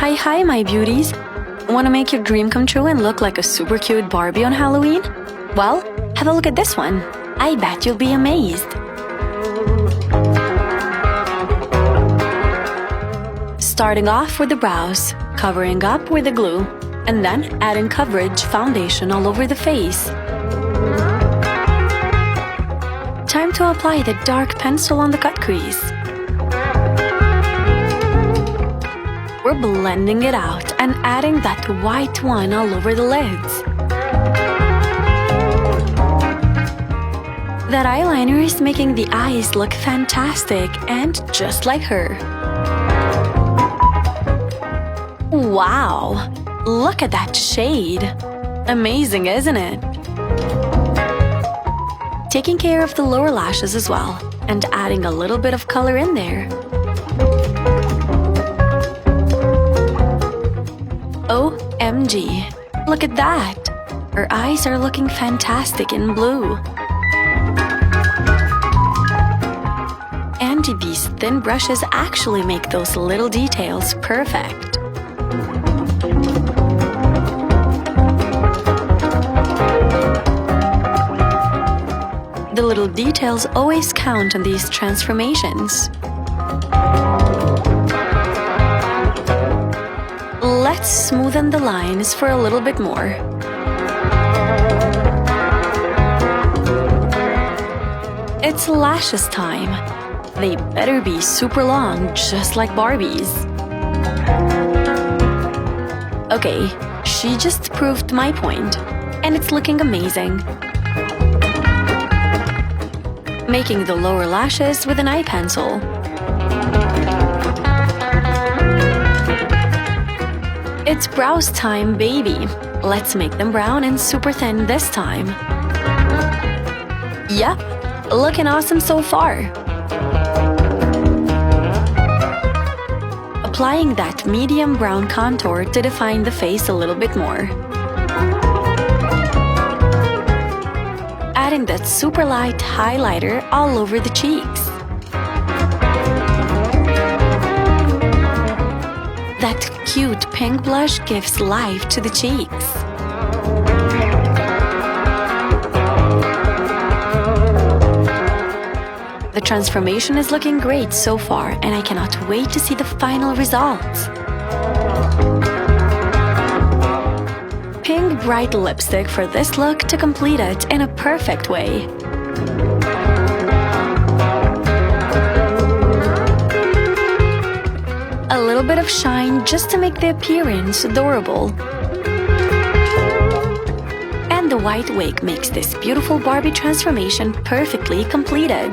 Hi, my beauties! Want to make your dream come true and look like a super cute Barbie on Halloween? Well, have a look at this one. I bet you'll be amazed. Starting off with the brows, covering up with the glue, and then adding coverage foundation all over the face. Time to apply the dark pencil on the cut crease. We're blending it out and adding that white one all over the lids. That eyeliner is making the eyes look fantastic and just like her. Wow! Look at that shade! Amazing, isn't it? Taking care of the lower lashes as well and adding a little bit of color in there. OMG! Look at that! Her eyes are looking fantastic in blue. And these thin brushes actually make those little details perfect. The little details always count on these transformations. Let's smoothen the lines for a little bit more. It's lashes time. They better be super long, just like Barbie's. Okay, she just proved my point, and it's looking amazing. Making the lower lashes with an eye pencil. It's brows time, baby. Let's make them brown and super thin this time. Yep, looking awesome so far. Applying that medium brown contour to define the face a little bit more. Adding that super light highlighter all over the cheeks. That cute pink blush gives life to the cheeks. The transformation is looking great so far, and I cannot wait to see the final results. Pink bright lipstick for this look to complete it in a perfect way. A little bit of shine just to make the appearance adorable. And the white wig makes this beautiful Barbie transformation perfectly completed.